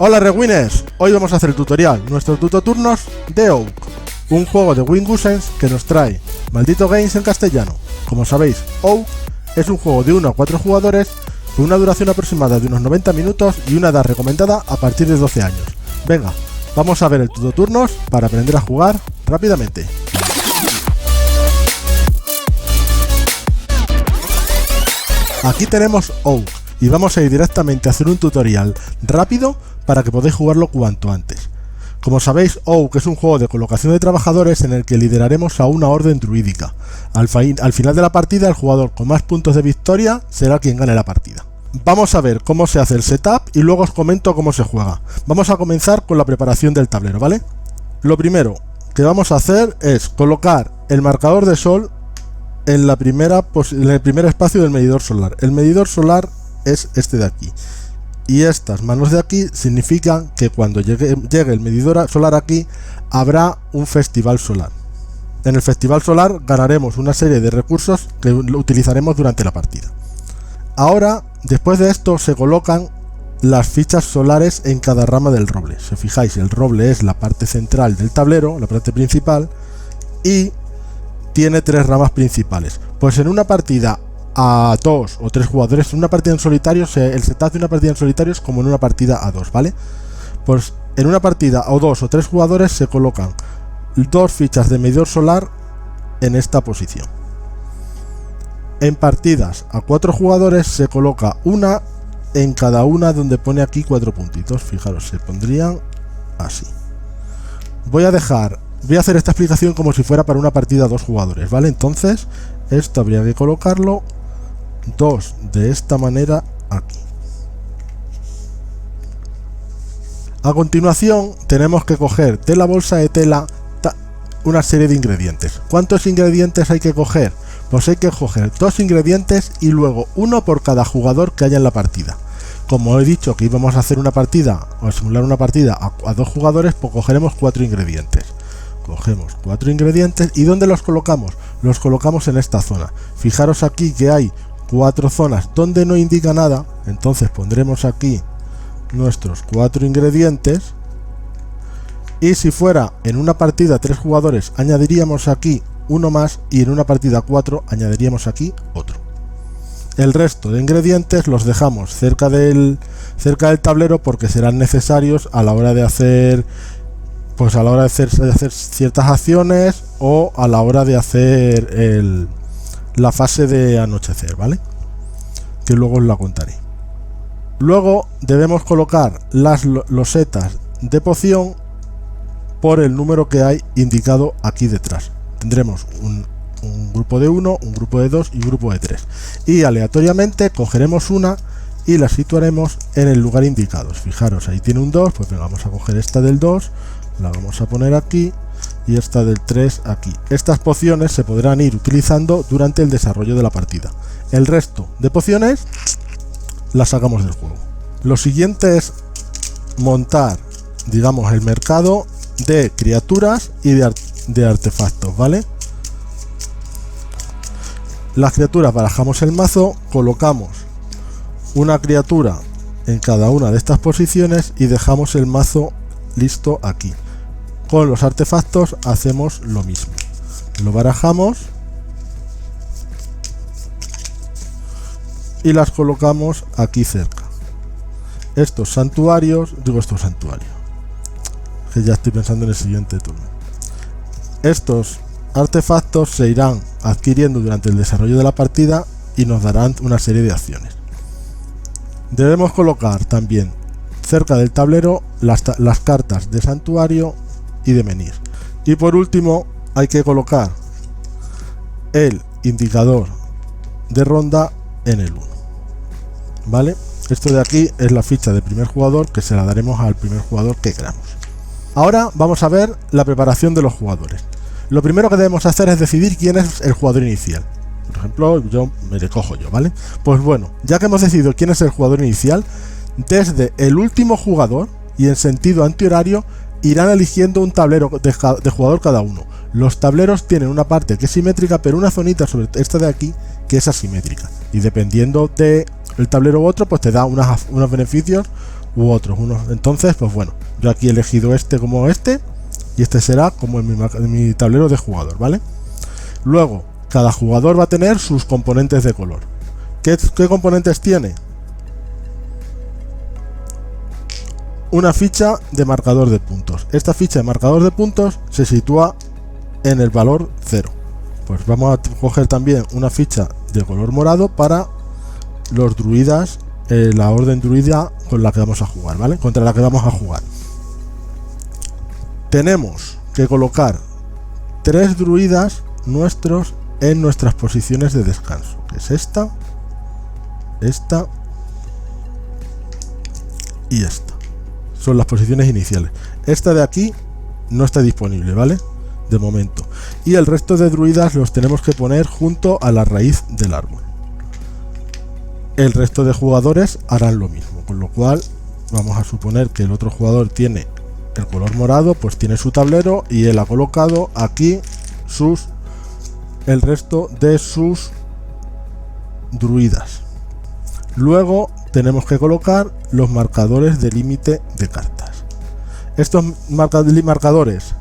Hola Rewinners, hoy vamos a hacer el tutorial, nuestro tutoturnos de Oak, un juego de Wingusens que nos trae Maldito Games en castellano. Como sabéis, Oak es un juego de 1 a 4 jugadores con una duración aproximada de unos 90 minutos y una edad recomendada a partir de 12 años. Venga, vamos a ver el tutoturnos para aprender a jugar rápidamente. Aquí tenemos Oak y vamos a ir directamente a hacer un tutorial rápido para que podáis jugarlo cuanto antes. Como sabéis, Oak es un juego de colocación de trabajadores en el que lideraremos a una orden druídica. Al final de la partida, el jugador con más puntos de victoria será quien gane la partida. Vamos a ver cómo se hace el setup y luego os comento cómo se juega. Vamos a comenzar con la preparación del tablero, ¿vale? Lo primero que vamos a hacer es colocar el marcador de sol en el primer espacio del medidor solar. El medidor solar es este de aquí. Y estas manos de aquí significan que cuando llegue el medidor solar aquí, habrá un festival solar. En el festival solar ganaremos una serie de recursos que utilizaremos durante la partida. Ahora, después de esto, se colocan las fichas solares en cada rama del roble. Si os fijáis, el roble es la parte central del tablero, la parte principal, y tiene 3 ramas principales. Pues en una partida a 2 o 3 jugadores, en una partida en solitario, el setup de una partida en solitario es como en una partida a 2, ¿vale? Pues en una partida a 2 o 3 jugadores se colocan 2 fichas de medidor solar en esta posición. En partidas a 4 jugadores se coloca una en cada una donde pone aquí 4 puntitos. Fijaros, se pondrían así. Voy a hacer esta explicación como si fuera para una partida a 2 jugadores, ¿vale? Entonces, esto habría que colocarlo 2 de esta manera aquí. A continuación tenemos que coger de la bolsa de tela una serie de ingredientes. ¿Cuántos ingredientes hay que coger? Pues hay que coger 2 ingredientes y luego uno por cada jugador que haya en la partida. Como he dicho que íbamos a hacer una partida o a simular una partida a 2 jugadores, pues cogeremos 4 ingredientes. Cogemos 4 ingredientes y ¿dónde los colocamos? Los colocamos en esta zona. Fijaros aquí que hay 4 zonas donde no indica nada, entonces pondremos aquí nuestros 4 ingredientes. Y si fuera en una partida 3 jugadores, añadiríamos aquí uno más, y en una partida 4 añadiríamos aquí otro. El resto de ingredientes los dejamos cerca del tablero porque serán necesarios a la hora de hacer ciertas acciones o a la hora de hacer la fase de anochecer, ¿vale? Que luego os la contaré. Luego debemos colocar las losetas de poción por el número que hay indicado aquí detrás. Tendremos un grupo de 1, un grupo de 2 y un grupo de 3. Y aleatoriamente cogeremos una y la situaremos en el lugar indicado. Fijaros, ahí tiene un 2, pues venga, vamos a coger esta del 2, la vamos a poner aquí y esta del 3 aquí. Estas pociones se podrán ir utilizando durante el desarrollo de la partida. El resto de pociones las sacamos del juego. Lo siguiente es montar, digamos, el mercado de criaturas y de artefactos, ¿vale? Las criaturas, barajamos el mazo, colocamos una criatura en cada una de estas posiciones y dejamos el mazo listo aquí. Con los artefactos hacemos lo mismo. Lo barajamos y las colocamos aquí cerca. Estos santuarios, que ya estoy pensando en el siguiente turno. Estos artefactos se irán adquiriendo durante el desarrollo de la partida y nos darán una serie de acciones. Debemos colocar también cerca del tablero las cartas de santuario y de menhir. Y por último hay que colocar el indicador de ronda en el 1, ¿vale? Esto de aquí es la ficha del primer jugador, que se la daremos al primer jugador que queramos. Ahora vamos a ver la preparación de los jugadores. Lo primero que debemos hacer es decidir quién es el jugador inicial. Por ejemplo, me le cojo yo, ¿vale? Pues bueno, ya que hemos decidido quién es el jugador inicial, desde el último jugador y en sentido antihorario irán eligiendo un tablero de jugador cada uno. Los tableros tienen una parte que es simétrica, pero una zonita sobre esta de aquí que es asimétrica. Y dependiendo de el tablero u otro, pues te da unos beneficios u otros. Entonces, pues bueno, yo aquí he elegido este como este, y este será como en mi tablero de jugador, ¿vale? Luego, cada jugador va a tener sus componentes de color. ¿Qué componentes tiene? Una ficha de marcador de puntos. Esta ficha de marcador de puntos se sitúa en el valor 0. Pues vamos a coger también una ficha de color morado para los druidas, la orden druida con la que vamos a jugar, ¿vale? Contra la que vamos a jugar. Tenemos que colocar 3 druidas nuestros en nuestras posiciones de descanso, que es esta y esta. Son las posiciones iniciales. Esta de aquí no está disponible, ¿vale? De momento. Y el resto de druidas los tenemos que poner junto a la raíz del árbol. El resto de jugadores harán lo mismo, con lo cual vamos a suponer que el otro jugador tiene el color morado, pues tiene su tablero y él ha colocado aquí el resto de sus druidas. Luego tenemos que colocar los marcadores de límite de cartas. Estos marcadores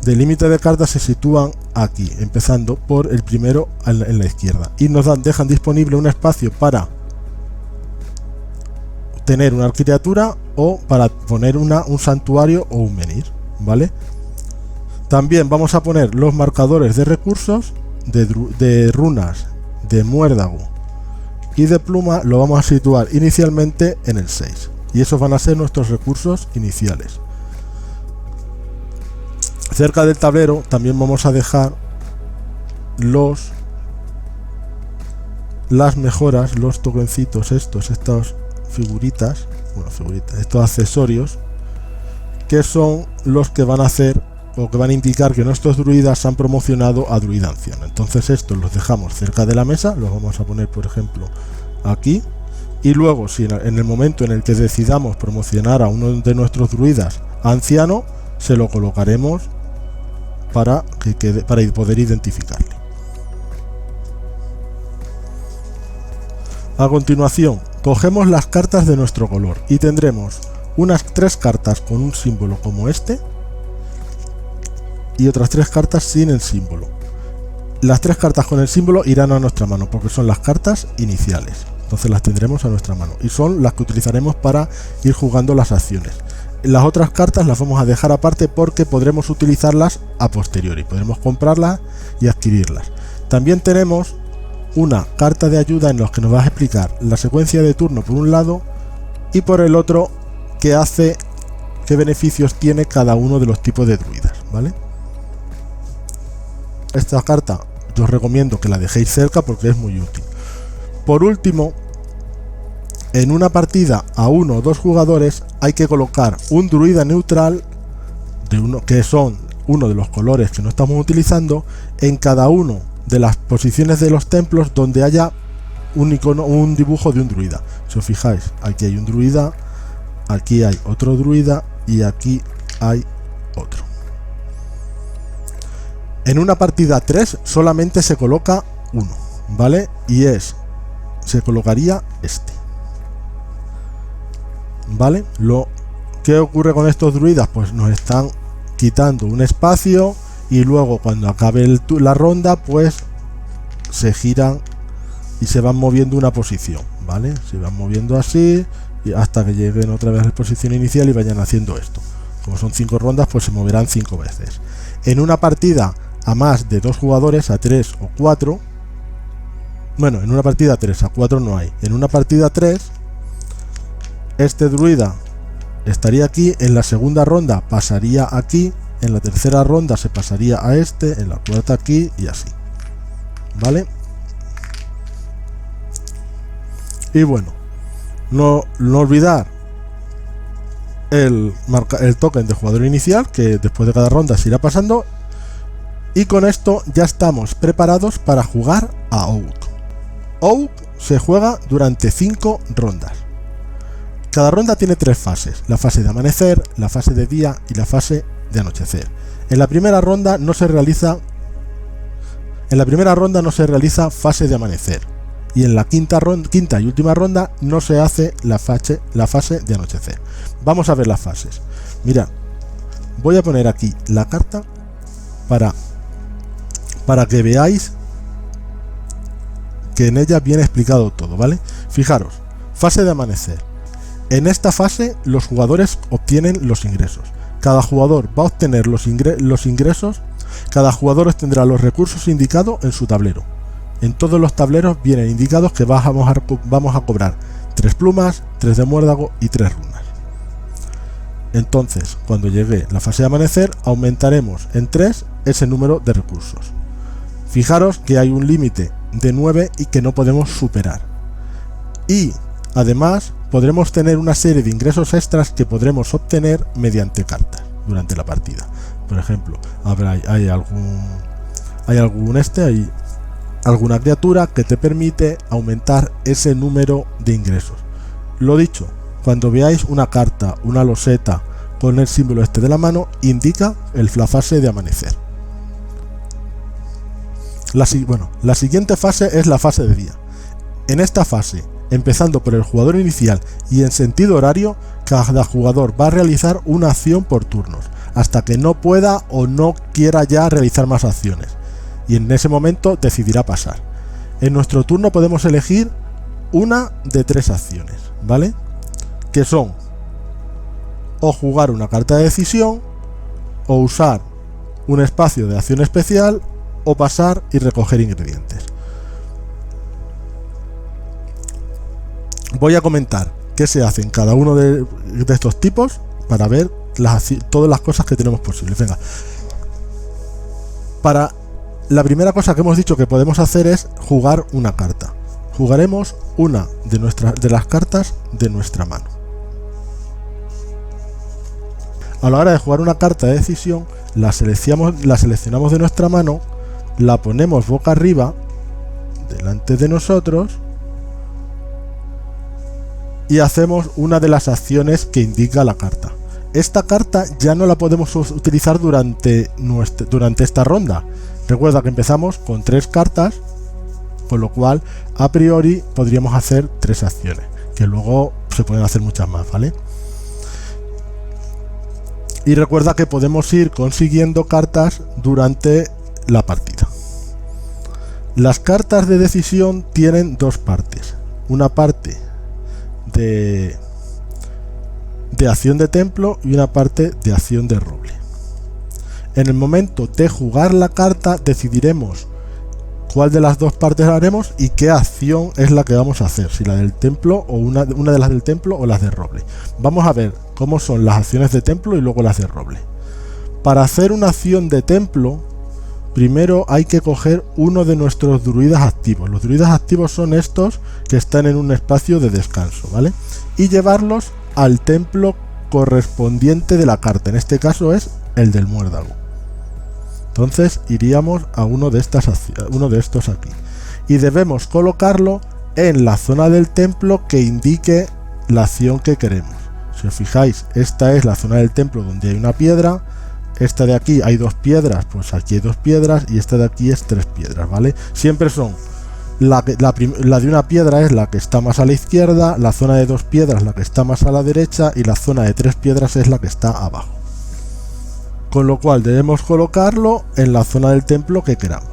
de límite de cartas se sitúan aquí, empezando por el primero en la izquierda, y nos dejan disponible un espacio para tener una criatura o para poner un santuario o un menhir, ¿vale? También vamos a poner los marcadores de recursos de runas, de muérdago y de pluma, lo vamos a situar inicialmente en el 6, y esos van a ser nuestros recursos iniciales. Cerca del tablero también vamos a dejar las mejoras, los tokencitos estas figuritas, estos accesorios, que son los que van a hacer o que van a indicar que nuestros druidas han promocionado a druida anciano. Entonces estos los dejamos cerca de la mesa, los vamos a poner por ejemplo aquí, y luego si en el momento en el que decidamos promocionar a uno de nuestros druidas a anciano, se lo colocaremos para poder identificarle. A continuación, cogemos las cartas de nuestro color y tendremos unas 3 cartas con un símbolo como este y otras 3 cartas sin el símbolo. Las 3 cartas con el símbolo irán a nuestra mano porque son las cartas iniciales, entonces las tendremos a nuestra mano y son las que utilizaremos para ir jugando las acciones. Las otras cartas las vamos a dejar aparte porque podremos utilizarlas a posteriori, podremos comprarlas y adquirirlas. También tenemos una carta de ayuda en la que nos va a explicar la secuencia de turno por un lado y por el otro qué beneficios tiene cada uno de los tipos de druidas, ¿vale? Esta carta yo os recomiendo que la dejéis cerca porque es muy útil. Por último, en una partida a 1 o 2 jugadores hay que colocar un druida neutral que son uno de los colores que no estamos utilizando en cada uno de las posiciones de los templos donde haya un icono, un dibujo de un druida. Si os fijáis, aquí hay un druida, aquí hay otro druida y aquí hay otro. En una partida 3 solamente se coloca uno, ¿vale? Y se colocaría este, ¿vale? ¿Qué ocurre con estos druidas? Pues nos están quitando un espacio y luego cuando acabe la ronda pues se giran y se van moviendo una posición, ¿vale? Se van moviendo así y hasta que lleguen otra vez a la posición inicial y vayan haciendo esto. Como son 5 rondas, pues se moverán 5 veces. En una partida a más de 2 jugadores, a 3 o 4, bueno, en una partida 3, a 4 no hay. En una partida 3, este druida estaría aquí, en la segunda ronda pasaría aquí, en la tercera ronda se pasaría a este, en la cuarta aquí y así, ¿vale? Y bueno, no olvidar el token de jugador inicial, que después de cada ronda se irá pasando. Y con esto ya estamos preparados para jugar a Oath. Oath se juega durante 5 rondas. Cada ronda tiene 3 fases: la fase de amanecer, la fase de día y la fase de anochecer. En la primera ronda no se realiza fase de amanecer, y en la quinta y última ronda no se hace la fase de anochecer. Vamos a ver las fases. Mira, voy a poner aquí la carta para que veáis que en ella viene explicado todo, ¿vale? Fijaros, fase de amanecer. En esta fase los jugadores obtienen los ingresos. Cada jugador va a obtener los ingresos. Cada jugador obtendrá los recursos indicados en su tablero. En todos los tableros vienen indicados que vamos a cobrar 3 plumas, 3 de muérdago y 3 runas. Entonces, cuando llegue la fase de amanecer, aumentaremos en 3 ese número de recursos. Fijaros que hay un límite de 9 y que no podemos superar. Y además podremos tener una serie de ingresos extras que podremos obtener mediante cartas durante la partida. Por ejemplo, hay alguna criatura que te permite aumentar ese número de ingresos. Lo dicho, cuando veáis una carta, una loseta con el símbolo este de la mano, indica la fase de amanecer. La siguiente fase es la fase de día. En esta fase, empezando por el jugador inicial y en sentido horario, cada jugador va a realizar una acción por turnos, hasta que no pueda o no quiera ya realizar más acciones, y en ese momento decidirá pasar. En nuestro turno podemos elegir una de 3 acciones, ¿vale? Que son o jugar una carta de decisión, o usar un espacio de acción especial, o pasar y recoger ingredientes. Voy a comentar qué se hace en cada uno de estos tipos para ver todas las cosas que tenemos posibles. Venga, para la primera cosa que hemos dicho que podemos hacer es jugar una carta. Jugaremos una de las cartas de nuestra mano. A la hora de jugar una carta de decisión, la seleccionamos de nuestra mano, la ponemos boca arriba delante de nosotros y hacemos una de las acciones que indica la carta. Esta carta ya no la podemos utilizar durante esta ronda. Recuerda que empezamos con 3 cartas, con lo cual a priori podríamos hacer 3 acciones, que luego se pueden hacer muchas más, ¿vale? Y recuerda que podemos ir consiguiendo cartas durante la partida. Las cartas de decisión tienen 2 partes. Una parte de acción de templo y una parte de acción de roble. En el momento de jugar la carta decidiremos cuál de las 2 partes haremos y qué acción es la que vamos a hacer, si la del templo o una de las del templo o las de roble. Vamos a ver cómo son las acciones de templo y luego las de roble. Para hacer una acción de templo, primero hay que coger uno de nuestros druidas activos. Los druidas activos son estos que están en un espacio de descanso, ¿vale? Y llevarlos al templo correspondiente de la carta. En este caso es el del muérdago. Entonces iríamos a uno de estos aquí. Y debemos colocarlo en la zona del templo que indique la acción que queremos. Si os fijáis, esta es la zona del templo donde hay una piedra. Esta de aquí hay 2 piedras, pues aquí hay 2 piedras, y esta de aquí es 3 piedras, ¿vale? Siempre son, la de una piedra es la que está más a la izquierda, la zona de 2 piedras la que está más a la derecha, y la zona de 3 piedras es la que está abajo. Con lo cual debemos colocarlo en la zona del templo que queramos.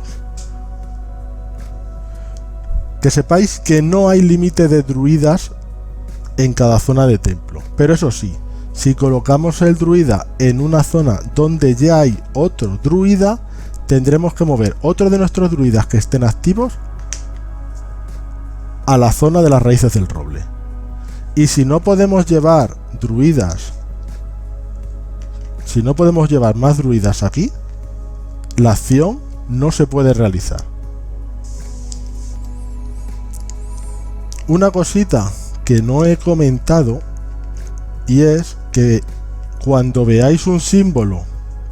Que sepáis que no hay límite de druidas en cada zona de templo, pero eso sí, si colocamos el druida en una zona donde ya hay otro druida, tendremos que mover otro de nuestros druidas que estén activos a la zona de las raíces del roble. Y si no podemos llevar druidas, si no podemos llevar más druidas aquí, la acción no se puede realizar. Una cosita que no he comentado, y es que cuando veáis un símbolo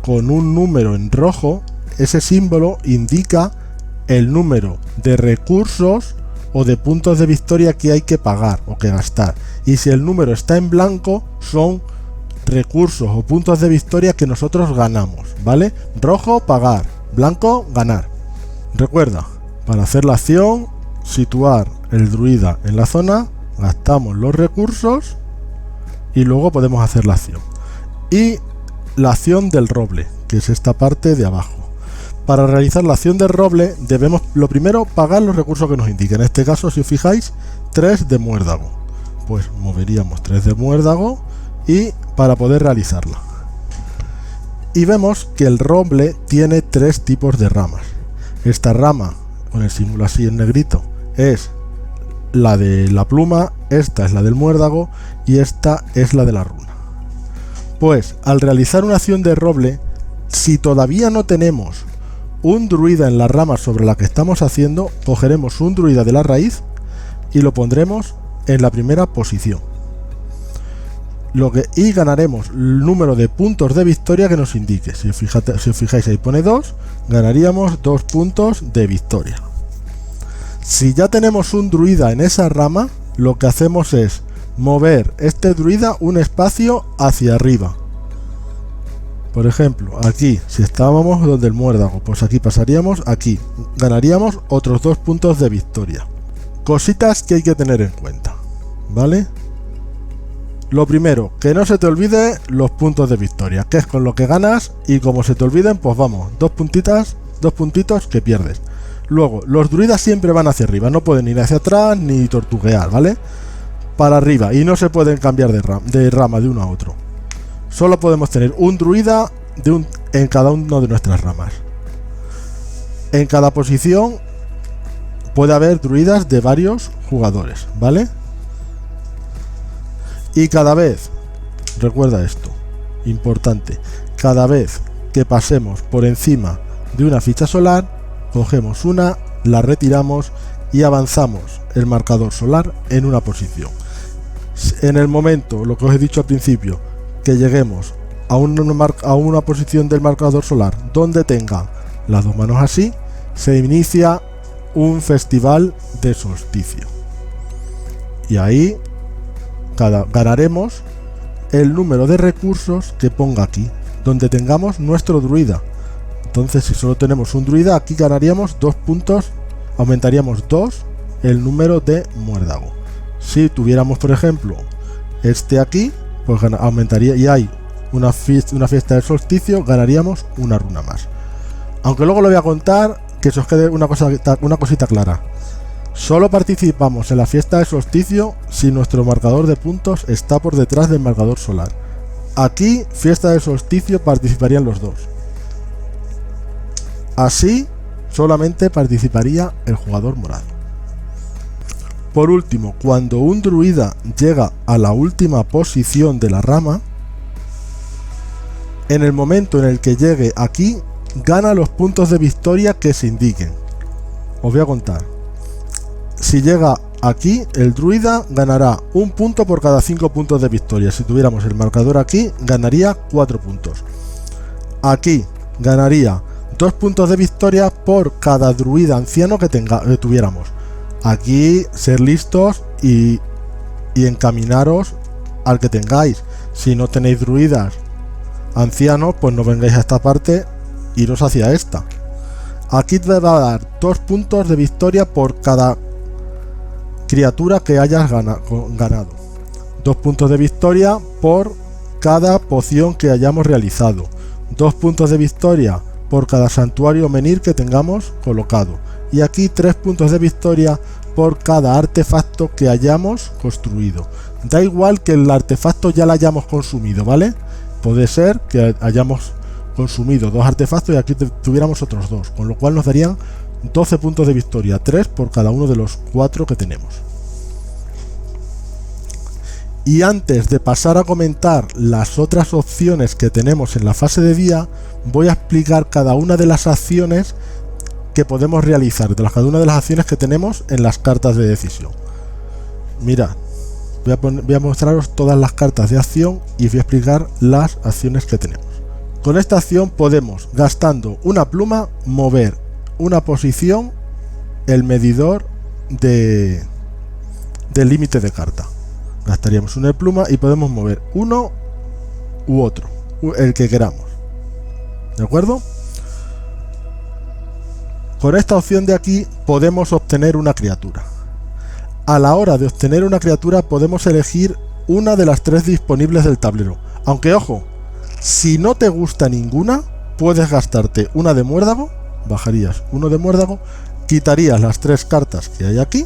con un número en rojo, ese símbolo indica el número de recursos o de puntos de victoria que hay que pagar o que gastar. Y si el número está en blanco, son recursos o puntos de victoria que nosotros ganamos, ¿vale? Rojo, pagar; blanco, ganar. Recuerda, para hacer la acción, situar el druida en la zona, gastamos los recursos y luego podemos hacer la acción. Y la acción del roble, que es esta parte de abajo. Para realizar la acción del roble debemos lo primero pagar los recursos que nos indica. En este caso, si os fijáis, 3 de muérdago. Pues moveríamos 3 de muérdago y para poder realizarla. Y vemos que el roble tiene 3 tipos de ramas. Esta rama, con el símbolo así en negrito, es la de la pluma, esta es la del muérdago y esta es la de la runa. Pues al realizar una acción de roble, si todavía no tenemos un druida en la rama sobre la que estamos haciendo, cogeremos un druida de la raíz y lo pondremos en la primera posición. Y ganaremos el número de puntos de victoria que nos indique. Si os fijáis, ahí pone 2, ganaríamos 2 puntos de victoria. Si ya tenemos un druida en esa rama, lo que hacemos es mover este druida un espacio hacia arriba. Por ejemplo, aquí, si estábamos donde el muérdago, pues aquí pasaríamos aquí, ganaríamos otros 2 puntos de victoria. Cositas que hay que tener en cuenta, ¿vale? Lo primero, que no se te olvide los puntos de victoria, que es con lo que ganas, y como se te olviden, pues vamos, 2 puntitos que pierdes. Luego, los druidas siempre van hacia arriba, no pueden ir hacia atrás ni tortuguear, ¿vale? Para arriba, y no se pueden cambiar de rama de uno a otro. Solo podemos tener un druida en cada una de nuestras ramas. En cada posición puede haber druidas de varios jugadores, ¿vale? Y cada vez, recuerda esto, importante, cada vez que pasemos por encima de una ficha solar, cogemos una, la retiramos y avanzamos el marcador solar en una posición. En el momento, lo que os he dicho al principio, que lleguemos a una posición del marcador solar donde tenga las 2 manos así, se inicia un festival de solsticio. Y ahí ganaremos el número de recursos que ponga aquí, donde tengamos nuestro druida. Entonces, si solo tenemos un druida, aquí ganaríamos 2 puntos, aumentaríamos 2 el número de muérdago. Si tuviéramos, por ejemplo, este aquí, pues aumentaría, y hay una fiesta del solsticio, ganaríamos una runa más. Aunque luego lo voy a contar, que se os quede una cosita clara. Solo participamos en la fiesta del solsticio si nuestro marcador de puntos está por detrás del marcador solar. Aquí, fiesta del solsticio, participarían los dos. Así, solamente participaría el jugador morado. Por último, cuando un druida llega a la última posición de la rama, en el momento en el que llegue aquí, gana los puntos de victoria que se indiquen. Os voy a contar. Si llega aquí, el druida ganará 1 punto por cada 5 puntos de victoria. Si tuviéramos el marcador aquí, ganaría 4 puntos. Aquí ganaría 2 puntos de victoria por cada druida anciano que tuviéramos. Aquí ser listos y encaminaros al que tengáis. Si no tenéis druidas ancianos, pues no vengáis a esta parte, iros hacia esta. Aquí te va a dar 2 puntos de victoria por cada criatura que hayas ganado. 2 puntos de victoria por cada poción que hayamos realizado. 2 puntos de victoria por cada santuario menhir que tengamos colocado. Y aquí 3 puntos de victoria por cada artefacto que hayamos construido. Da igual que el artefacto ya lo hayamos consumido, ¿vale? Puede ser que hayamos consumido 2 artefactos y aquí tuviéramos otros 2, con lo cual nos darían 12 puntos de victoria, 3 por cada uno de los 4 que tenemos. Y antes de pasar a comentar las otras opciones que tenemos en la fase de día, voy a explicar cada una de las acciones que podemos realizar, cada una de las acciones que tenemos en las cartas de decisión. Mirad, voy a mostraros todas las cartas de acción y voy a explicar las acciones que tenemos. Con esta acción podemos, gastando una pluma, mover una posición el medidor del límite de carta. Gastaríamos una pluma y podemos mover uno u otro, el que queramos. ¿De acuerdo? Con esta opción de aquí podemos obtener una criatura. a la hora de obtener una criatura podemos elegir una de las 3 disponibles del tablero. Aunque ojo, si no te gusta ninguna, puedes gastarte una de muérdago, bajarías uno de muérdago, quitarías las 3 cartas que hay aquí,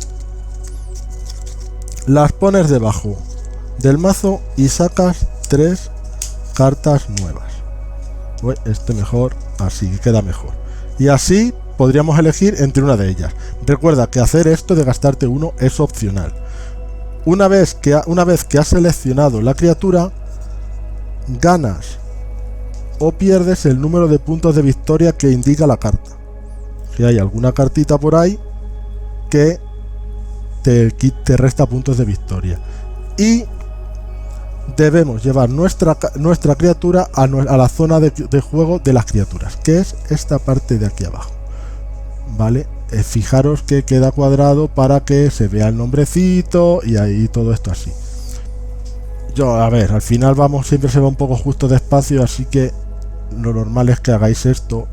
las pones debajo del mazo y sacas 3 cartas nuevas. Este mejor, así queda mejor. Y así podríamos elegir entre una de ellas. Recuerda que hacer esto de gastarte uno es opcional. Una vez que has seleccionado la criatura, ganas o pierdes el número de puntos de victoria que indica la carta. Si hay alguna cartita por ahí que te resta puntos de victoria. Y debemos llevar nuestra criatura a la zona de juego de las criaturas, que es esta parte de aquí abajo. ¿Vale? Fijaros que queda cuadrado para que se vea el nombrecito y ahí todo esto así. A ver, al final siempre se va un poco justo de espacio, así que lo normal es que hagáis esto.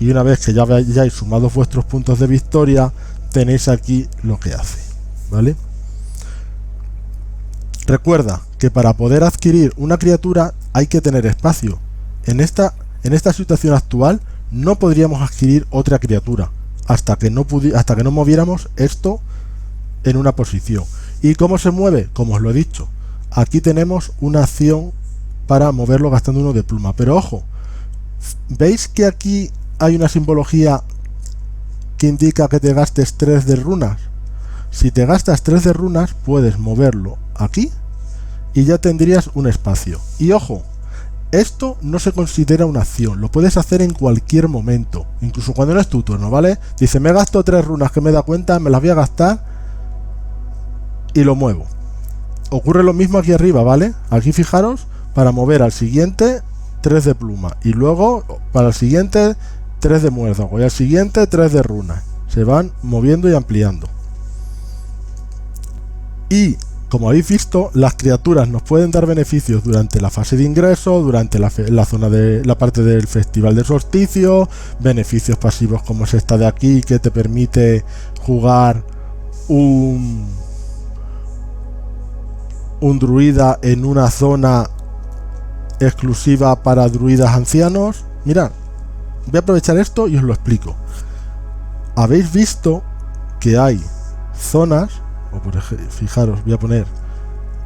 Y una vez que ya hayáis sumado vuestros puntos de victoria, tenéis aquí lo que hace. ¿Vale? Recuerda que para poder adquirir una criatura hay que tener espacio. En esta situación actual no podríamos adquirir otra criatura hasta que no moviéramos esto en una posición. ¿Y cómo se mueve? Como os lo he dicho, aquí tenemos una acción para moverlo gastando uno de pluma. Pero ojo, ¿veis que aquí hay una simbología que indica que te gastes 3 de runas? Si te gastas 3 de runas, puedes moverlo aquí y ya tendrías un espacio. Y ojo, esto no se considera una acción, lo puedes hacer en cualquier momento, incluso cuando no es tu turno, ¿vale? Dice, me gasto 3 runas que me da cuenta, me las voy a gastar y lo muevo. Ocurre lo mismo aquí arriba, ¿vale? Aquí fijaros, para mover al siguiente 3 de pluma y luego para el siguiente 3 de muérdago y al siguiente 3 de runas. Se van moviendo y ampliando. Y como habéis visto, las criaturas nos pueden dar beneficios durante la fase de ingreso, durante la parte del festival del solsticio, beneficios pasivos como es esta de aquí que te permite jugar un druida en una zona exclusiva para druidas ancianos. Mirad, voy a aprovechar esto y os lo explico. Habéis visto que hay zonas, o por ejemplo, fijaros, voy a poner,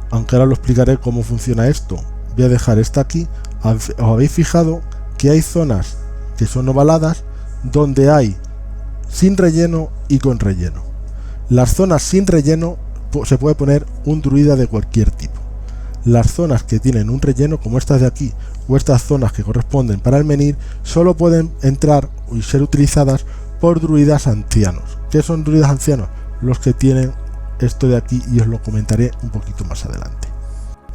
aunque ahora lo explicaré cómo funciona esto, voy a dejar esta aquí. Os habéis fijado que hay zonas que son ovaladas donde hay sin relleno y con relleno. Las zonas sin relleno se puede poner un druida de cualquier tipo. Las zonas que tienen un relleno, como estas de aquí, o estas zonas que corresponden para el menhir, solo pueden entrar y ser utilizadas por druidas ancianos. ¿Qué son druidas ancianos? Los que tienen esto de aquí, y os lo comentaré un poquito más adelante.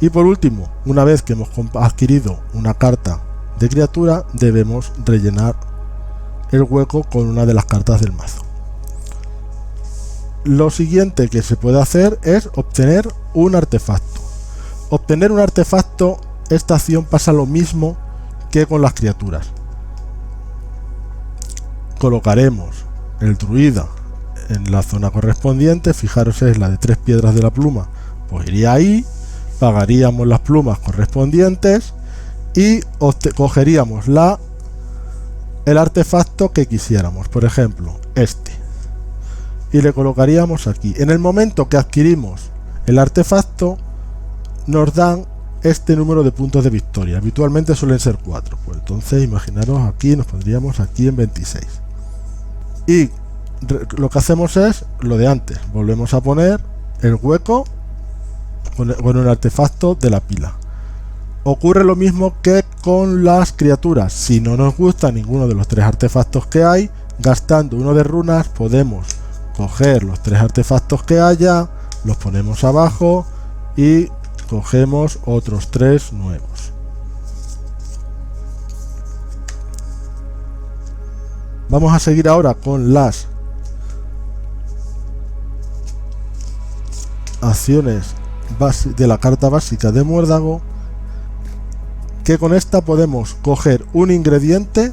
Y por último, una vez que hemos adquirido una carta de criatura, debemos rellenar el hueco con una de las cartas del mazo. Lo siguiente que se puede hacer es obtener un artefacto. Obtener un artefacto, esta acción pasa lo mismo que con las criaturas. Colocaremos el druida en la zona correspondiente, fijaros, es la de 3 piedras de la pluma, pues iría ahí, pagaríamos las plumas correspondientes y cogeríamos el artefacto que quisiéramos, por ejemplo este, y le colocaríamos aquí. En el momento que adquirimos el artefacto nos dan este número de puntos de victoria, habitualmente suelen ser 4, pues entonces imaginaros aquí, nos pondríamos aquí en 26 y lo que hacemos es lo de antes, volvemos a poner el hueco con el artefacto de la pila. Ocurre lo mismo que con las criaturas. Si no nos gusta ninguno de los 3 artefactos que hay, gastando uno de runas podemos coger los 3 artefactos que haya, los ponemos abajo y cogemos otros 3 nuevos. Vamos a seguir ahora con las acciones de la carta básica de muérdago, que con esta podemos coger un ingrediente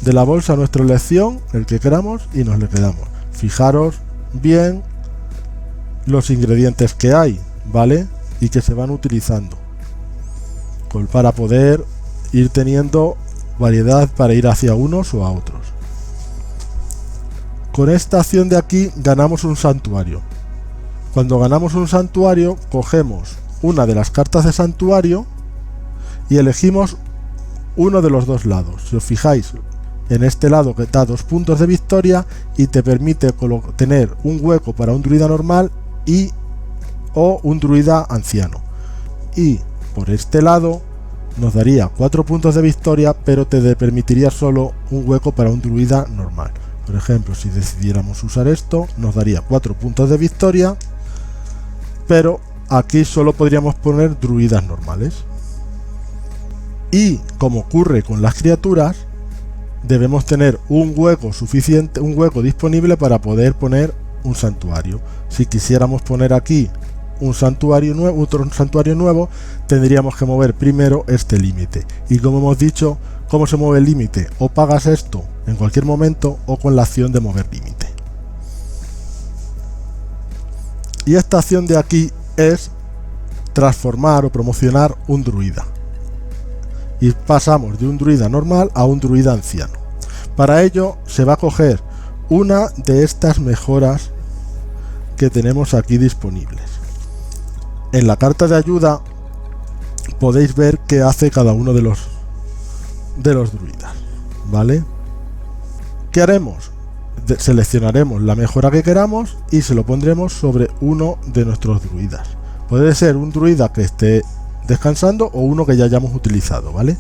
de la bolsa a nuestra elección, el que queramos, y nos le quedamos. Fijaros bien los ingredientes que hay, ¿vale? Y que se van utilizando para poder ir teniendo variedad para ir hacia unos o a otros. Con esta acción de aquí ganamos un santuario. Cuando ganamos un santuario, cogemos una de las cartas de santuario y elegimos uno de los dos lados. Si os fijáis, en este lado que da 2 puntos de victoria y te permite tener un hueco para un druida normal o un druida anciano. Y por este lado nos daría 4 puntos de victoria, pero te permitiría solo un hueco para un druida normal. Por ejemplo, si decidiéramos usar esto, nos daría 4 puntos de victoria, pero aquí solo podríamos poner druidas normales. Y como ocurre con las criaturas, debemos tener un hueco suficiente, un hueco disponible para poder poner un santuario. Si quisiéramos poner aquí un santuario nuevo, otro santuario nuevo, tendríamos que mover primero este límite. Y como hemos dicho, ¿cómo se mueve el límite? O pagas esto en cualquier momento o con la acción de mover límite. Y esta acción de aquí es transformar o promocionar un druida. Y pasamos de un druida normal a un druida anciano. Para ello se va a coger una de estas mejoras que tenemos aquí disponibles. En la carta de ayuda podéis ver qué hace cada uno de los druidas, ¿vale? ¿Qué haremos? Seleccionaremos la mejora que queramos y se lo pondremos sobre uno de nuestros druidas. Puede ser un druida que esté descansando o uno que ya hayamos utilizado, ¿vale?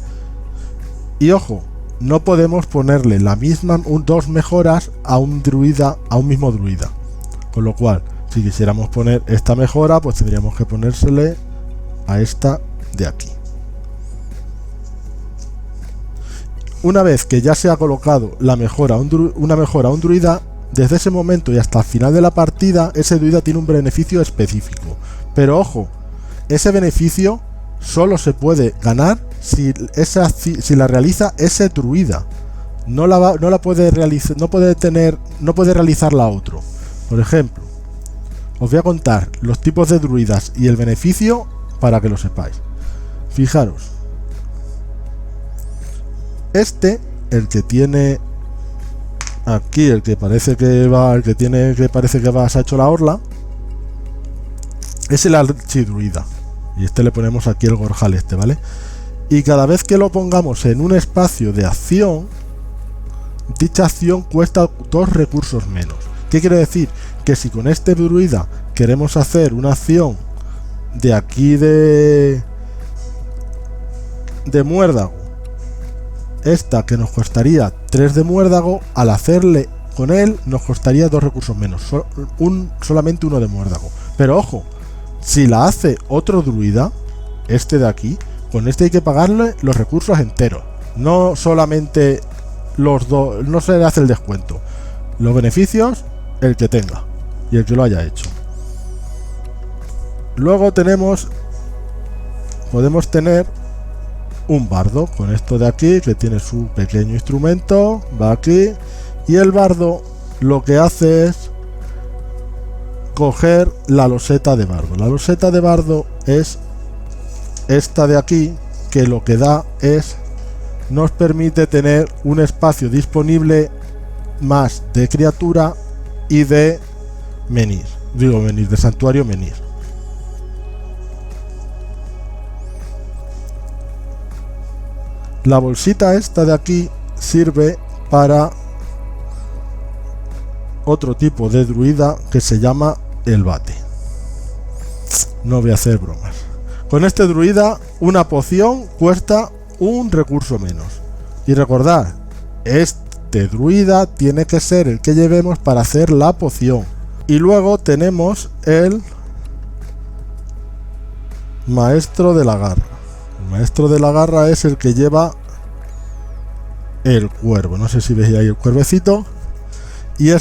Y ojo, no podemos ponerle la misma dos mejoras a un mismo druida, con lo cual si quisiéramos poner esta mejora, pues tendríamos que ponérsele a esta de aquí. Una vez que ya se ha colocado la mejora una mejora a un druida, desde ese momento y hasta el final de la partida, ese druida tiene un beneficio específico. Pero ojo, ese beneficio solo se puede ganar si la realiza ese druida. No puede realizarla otro. Por ejemplo, os voy a contar los tipos de druidas y el beneficio para que lo sepáis. Fijaros, el que tiene aquí, el que parece que se ha hecho la orla, es el archidruida. Y le ponemos aquí el gorjal ¿vale? Y cada vez que lo pongamos en un espacio de acción, dicha acción cuesta 2 recursos menos. ¿Qué quiere decir? Que si con este druida queremos hacer una acción de aquí de muérdago, esta que nos costaría 3 de muérdago, al hacerle con él nos costaría 2 recursos menos, solamente uno de muérdago. Pero ojo, si la hace otro druida, de aquí, con hay que pagarle los recursos enteros, no solamente los dos, no se le hace el descuento. Los beneficios, el que tenga y el que lo haya hecho. Luego podemos tener un bardo con esto de aquí, que tiene su pequeño instrumento, va aquí, y el bardo lo que hace es coger la loseta de bardo. La loseta de bardo es esta de aquí, que lo que da es, nos permite tener un espacio disponible más de criatura y de menhir, de santuario menhir. La bolsita esta de aquí sirve para otro tipo de druida que se llama el bate. No voy a hacer bromas. Con este druida, una poción cuesta un recurso menos. Y recordad, este druida tiene que ser el que llevemos para hacer la poción. Y luego tenemos el maestro de la garra. El maestro de la garra es el que lleva el cuervo. No sé si veis ahí el cuervecito. Y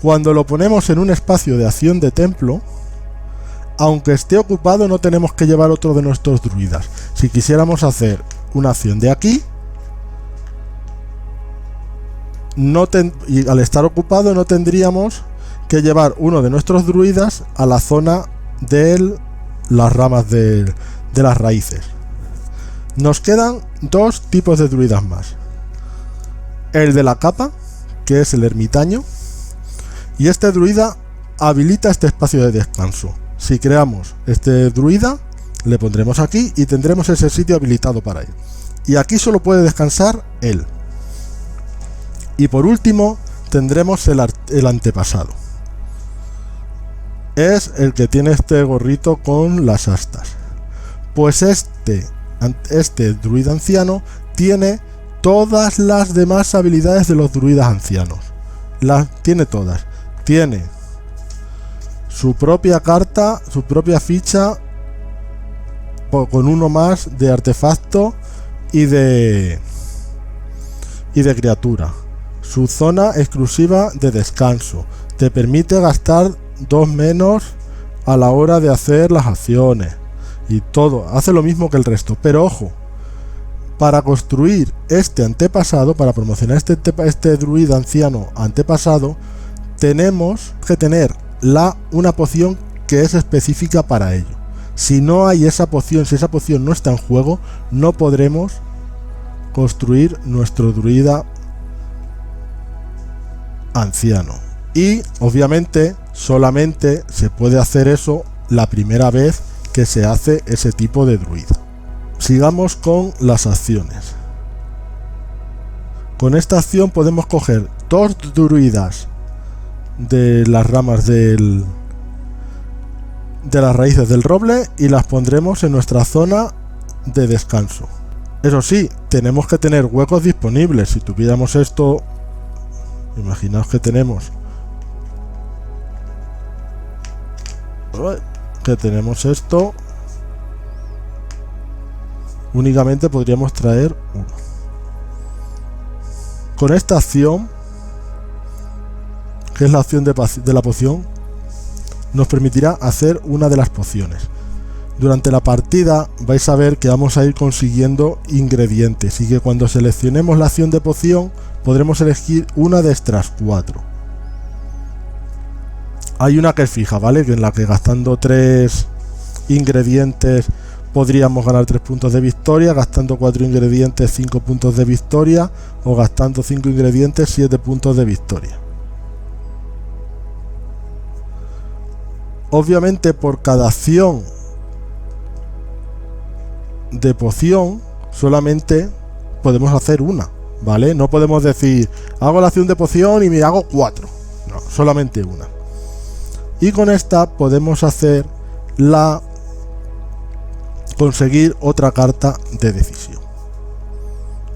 cuando lo ponemos en un espacio de acción de templo, aunque esté ocupado, no tenemos que llevar otro de nuestros druidas. Si quisiéramos hacer una acción de aquí, y al estar ocupado no tendríamos que llevar uno de nuestros druidas a la zona de las ramas de las raíces. Nos quedan dos tipos de druidas más. El de la capa, que es el ermitaño, y este druida habilita este espacio de descanso. Si creamos este druida, le pondremos aquí y tendremos ese sitio habilitado para él. Y aquí solo puede descansar él. Y por último, tendremos el antepasado. Es el que tiene este gorrito con las astas. Pues este druida anciano tiene todas las demás habilidades de los druidas ancianos. Las tiene todas. Tiene su propia carta, su propia ficha con uno más de artefacto y de criatura. Su zona exclusiva de descanso. Te permite gastar 2 menos a la hora de hacer las acciones. Y todo. Hace lo mismo que el resto. Pero ojo. Para construir este antepasado, para promocionar este druida anciano antepasado, tenemos que tener una poción que es específica para ello. Si no hay esa poción, si esa poción no está en juego, no podremos construir nuestro druida anciano. Y obviamente solamente se puede hacer eso la primera vez que se hace ese tipo de druida. Sigamos con las acciones. Con esta acción podemos coger 2 druidas de las ramas de las raíces del roble y las pondremos en nuestra zona de descanso. Eso sí, tenemos que tener huecos disponibles. Si tuviéramos esto, imaginaos que tenemos esto, únicamente podríamos traer uno. Con esta acción, que es la acción de la poción, nos permitirá hacer una de las pociones. Durante la partida vais a ver que vamos a ir consiguiendo ingredientes y que cuando seleccionemos la acción de poción podremos elegir una de estas 4. Hay una que es fija, ¿vale? En la que gastando 3 ingredientes podríamos ganar 3 puntos de victoria, gastando 4 ingredientes 5 puntos de victoria, o gastando 5 ingredientes 7 puntos de victoria. Obviamente por cada acción de poción solamente podemos hacer una, ¿vale? No podemos decir hago la acción de poción y me hago 4, no, solamente una. Y con esta podemos hacer conseguir otra carta de decisión,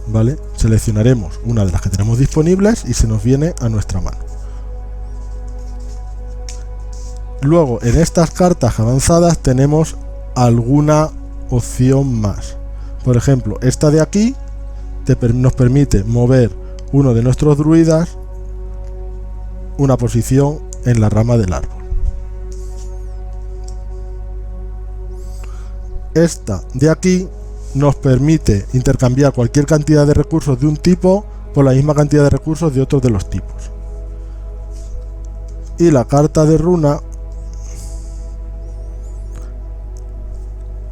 ¿vale? Seleccionaremos una de las que tenemos disponibles y se nos viene a nuestra mano. Luego en estas cartas avanzadas tenemos alguna opción más. Por ejemplo, esta de aquí nos permite mover uno de nuestros druidas una posición en la rama del árbol. Esta de aquí nos permite intercambiar cualquier cantidad de recursos de un tipo por la misma cantidad de recursos de otros de los tipos. Y la carta de runa,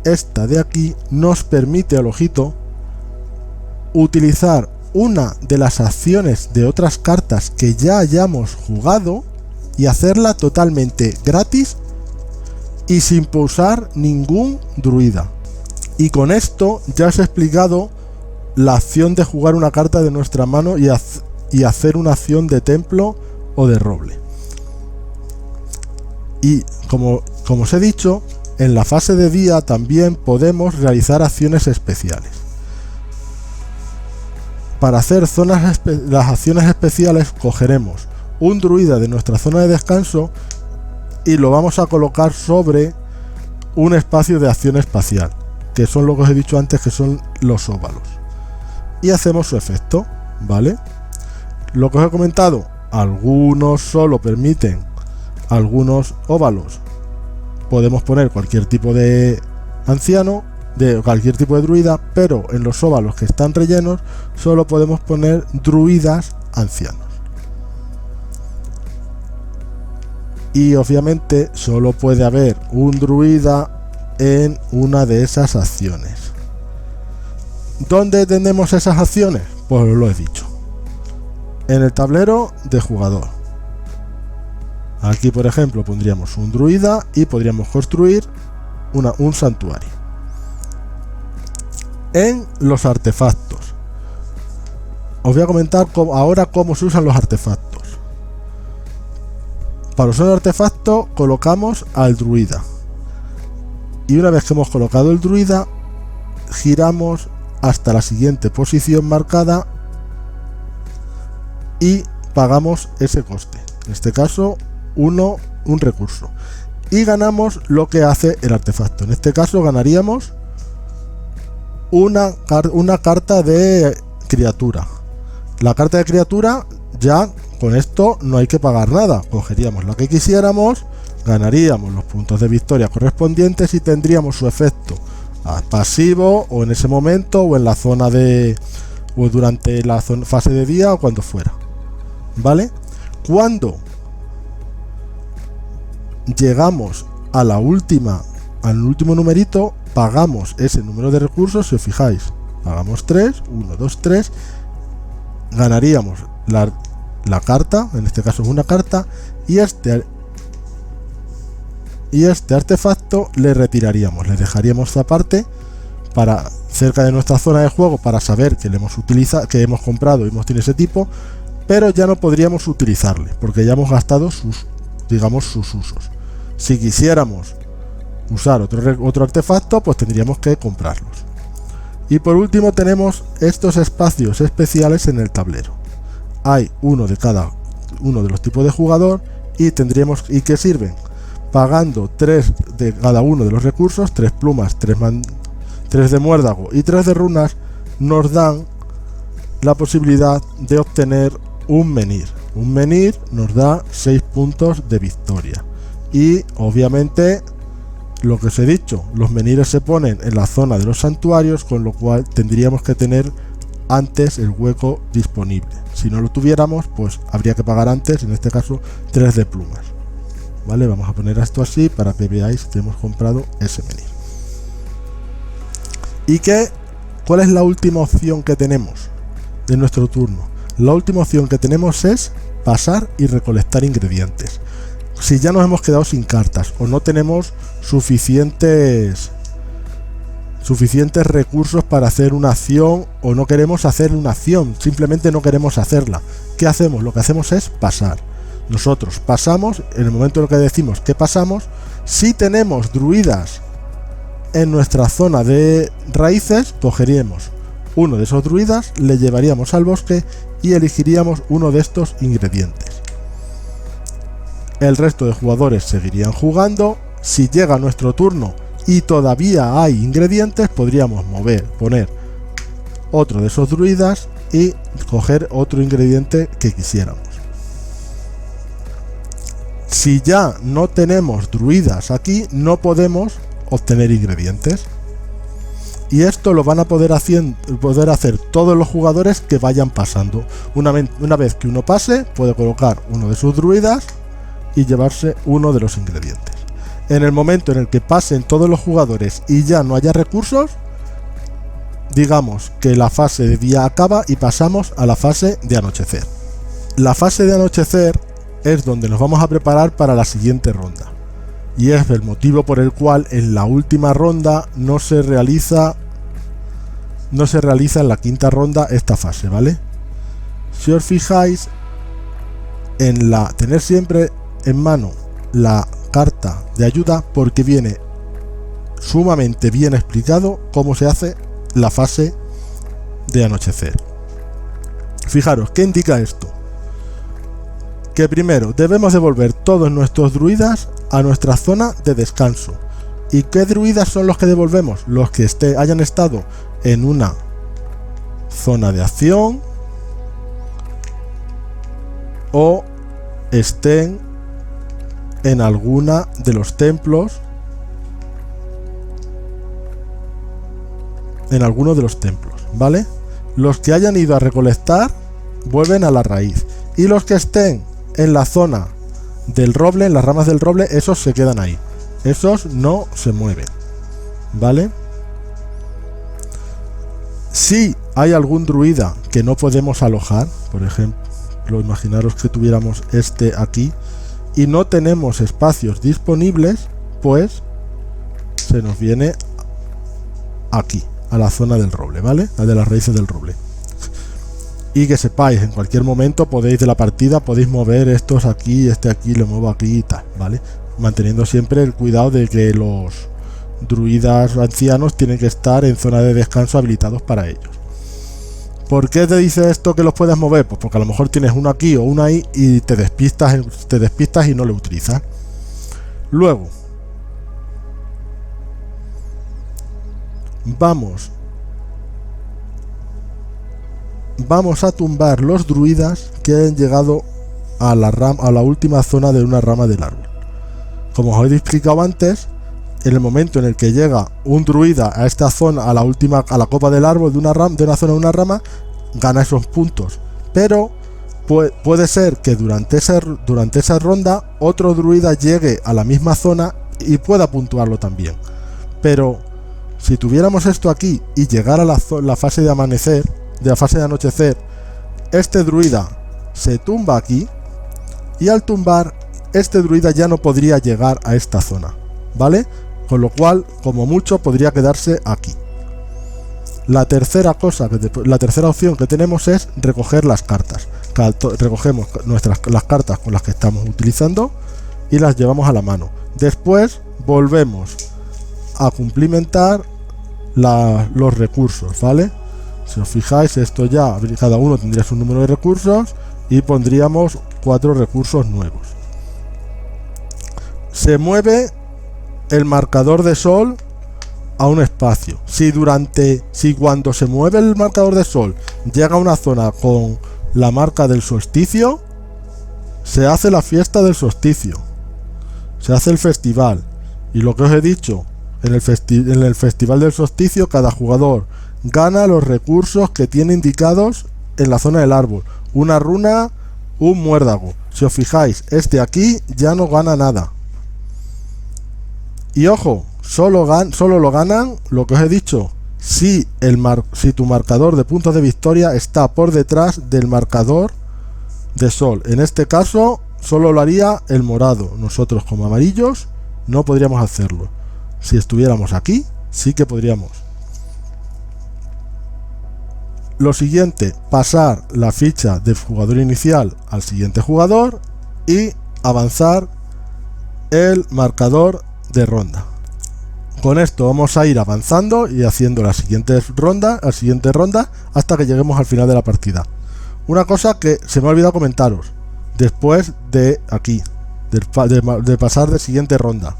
esta de aquí, nos permite, al ojito, utilizar una de las acciones de otras cartas que ya hayamos jugado y hacerla totalmente gratis y sin pulsar ningún druida. Y con esto ya os he explicado la acción de jugar una carta de nuestra mano y hacer una acción de templo o de roble. Y como os he dicho, en la fase de día también podemos realizar acciones especiales. Para hacer las acciones especiales cogeremos un druida de nuestra zona de descanso y lo vamos a colocar sobre un espacio de acción espacial, que son lo que os he dicho antes, que son los óvalos, y hacemos su efecto, ¿vale? Lo que os he comentado, algunos solo permiten algunos óvalos. Podemos poner cualquier tipo de anciano, de cualquier tipo de druida, pero en los óvalos que están rellenos solo podemos poner druidas ancianos. y obviamente solo puede haber un druida en una de esas acciones. ¿Dónde tenemos esas acciones? Pues os lo he dicho, en el tablero de jugador. Aquí por ejemplo pondríamos un druida y podríamos construir un santuario. En los artefactos, os voy a comentar ahora cómo se usan los artefactos. Para usar el artefacto colocamos al druida, y una vez que hemos colocado el druida giramos hasta la siguiente posición marcada y pagamos ese coste, en este caso un recurso, y ganamos lo que hace el artefacto. En este caso ganaríamos una carta de criatura. La carta de criatura, ya con esto no hay que pagar nada, cogeríamos la que quisiéramos, ganaríamos los puntos de victoria correspondientes y tendríamos su efecto pasivo o en ese momento o en la zona de o durante la fase de día o cuando fuera, ¿vale? Cuando llegamos a al último numerito, pagamos ese número de recursos. Si os fijáis, pagamos 3, 1, 2, 3, ganaríamos la carta, en este caso es una carta, y este artefacto le retiraríamos, le dejaríamos aparte para cerca de nuestra zona de juego para saber que le hemos utilizado, que hemos comprado y hemos tenido ese tipo, pero ya no podríamos utilizarle porque ya hemos gastado sus usos. Si quisiéramos usar otro artefacto, pues tendríamos que comprarlos. Y por último tenemos estos espacios especiales en el tablero. Hay uno de cada uno de los tipos de jugador y que sirven pagando 3 de cada uno de los recursos, 3 plumas, 3 de muérdago y 3 de runas, nos dan la posibilidad de obtener un menhir. Un menhir nos da 6 puntos de victoria. Y obviamente, lo que os he dicho, los menhires se ponen en la zona de los santuarios, con lo cual tendríamos que tener antes el hueco disponible. Si no lo tuviéramos, pues habría que pagar antes, en este caso 3 de plumas. Vale, vamos a poner esto así para que veáis que hemos comprado ese menhir. ¿Y cuál es la última opción que tenemos en nuestro turno? La última opción que tenemos es pasar y recolectar ingredientes. Si ya nos hemos quedado sin cartas o no tenemos suficientes recursos para hacer una acción, o no queremos hacer una acción, simplemente no queremos hacerla, ¿qué hacemos? Lo que hacemos es pasar. Nosotros pasamos, en el momento en el que decimos que pasamos, si tenemos druidas en nuestra zona de raíces, cogeríamos uno de esos druidas, le llevaríamos al bosque y elegiríamos uno de estos ingredientes. El resto de jugadores seguirían jugando. Si llega nuestro turno y todavía hay ingredientes, podríamos poner otro de esos druidas y coger otro ingrediente que quisiéramos. Si ya no tenemos druidas aquí, no podemos obtener ingredientes. Y esto lo van a poder hacer todos los jugadores que vayan pasando. Una vez que uno pase, puede colocar uno de sus druidas y llevarse uno de los ingredientes. En el momento en el que pasen todos los jugadores y ya no haya recursos, digamos que la fase de día acaba y pasamos a la fase de anochecer. La fase de anochecer es donde nos vamos a preparar para la siguiente ronda, y es el motivo por el cual en la última ronda no se realiza en la quinta ronda esta fase, ¿vale? Si os fijáis, tener siempre en mano la carta de ayuda, porque viene sumamente bien explicado cómo se hace la fase de anochecer. Fijaros, ¿qué indica esto? Que primero debemos devolver todos nuestros druidas a nuestra zona de descanso. ¿Y qué druidas son los que devolvemos? Los que hayan estado en una zona de acción o estén en alguna de los templos, ¿vale? Los que hayan ido a recolectar vuelven a la raíz, y los que estén en la zona del roble, en las ramas del roble, esos se quedan ahí. Esos no se mueven, ¿vale? Si hay algún druida que no podemos alojar, por ejemplo, imaginaros que tuviéramos este aquí y no tenemos espacios disponibles, pues se nos viene aquí, a la zona del roble, ¿vale? La de las raíces del roble. Y que sepáis, en cualquier momento podéis de la partida, podéis mover estos aquí, este aquí, lo muevo aquí y tal, ¿vale? Manteniendo siempre el cuidado de que los druidas ancianos tienen que estar en zona de descanso habilitados para ellos. ¿Por qué te dice esto que los puedes mover? Pues porque a lo mejor tienes uno aquí o uno ahí y te despistas y no lo utilizas. Luego vamos a tumbar los druidas que hayan llegado a la última zona de una rama del árbol. Como os he explicado antes, en el momento en el que llega un druida a esta zona, a la copa del árbol de una zona de una rama, gana esos puntos. Pero puede ser que durante esa ronda otro druida llegue a la misma zona y pueda puntuarlo también. Pero si tuviéramos esto aquí y llegara la fase de amanecer, de la fase de anochecer, este druida se tumba aquí y al tumbar este druida ya no podría llegar a esta zona, ¿vale? Con lo cual, como mucho, podría quedarse aquí. La tercera opción que tenemos es recoger las cartas. Recogemos las cartas con las que estamos utilizando y las llevamos a la mano. Después volvemos a cumplimentar los recursos, ¿vale? Si os fijáis, esto ya, cada uno tendría su número de recursos y pondríamos 4 recursos nuevos. Se mueve el marcador de sol a un espacio. Si cuando se mueve el marcador de sol llega a una zona con la marca del solsticio, se hace la fiesta del solsticio, se hace el festival. Y lo que os he dicho, en el festival del solsticio cada jugador gana los recursos que tiene indicados en la zona del árbol: una runa, un muérdago. Si os fijáis, este aquí ya no gana nada. Y ojo, solo lo ganan, lo que os he dicho, si tu marcador de puntos de victoria está por detrás del marcador de sol. En este caso solo lo haría el morado. Nosotros como amarillos no podríamos hacerlo. Si estuviéramos aquí, sí que podríamos. Lo siguiente, pasar la ficha del jugador inicial al siguiente jugador y avanzar el marcador de ronda. Con esto vamos a ir avanzando y haciendo la siguiente ronda hasta que lleguemos al final de la partida. Una cosa que se me ha olvidado comentaros después de aquí, de pasar de siguiente ronda: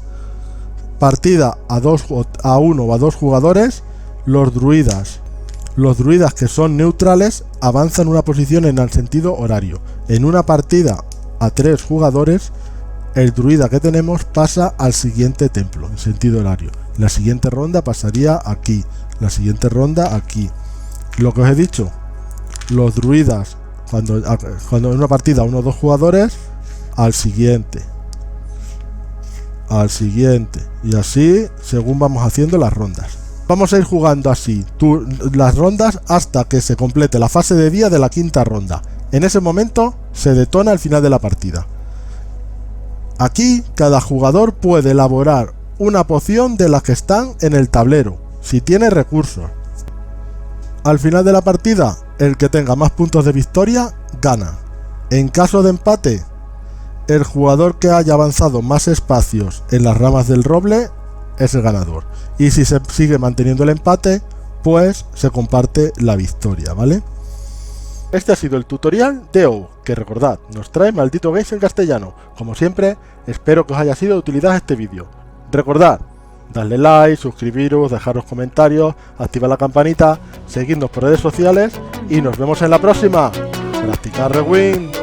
partida a 1 o a 2 jugadores. Los druidas que son neutrales avanzan una posición en el sentido horario. En una partida a 3 jugadores, el druida que tenemos pasa al siguiente templo en sentido horario. La siguiente ronda pasaría aquí, la siguiente ronda aquí. Lo que os he dicho, los druidas cuando en una partida 1 o 2 jugadores, al siguiente, y así según vamos haciendo las rondas. Vamos a ir jugando así las rondas hasta que se complete la fase de día de la 5ª ronda. En ese momento se detona el final de la partida. Aquí cada jugador puede elaborar una poción de las que están en el tablero, si tiene recursos. Al final de la partida, el que tenga más puntos de victoria gana. En caso de empate, el jugador que haya avanzado más espacios en las ramas del roble es el ganador. Y si se sigue manteniendo el empate, pues se comparte la victoria, ¿vale? Este ha sido el tutorial de OU, que recordad, nos trae Maldito Games en castellano. Como siempre, espero que os haya sido de utilidad este vídeo. Recordad, darle like, suscribiros, dejaros comentarios, activar la campanita, seguidnos por redes sociales y nos vemos en la próxima. Practicar Rewind.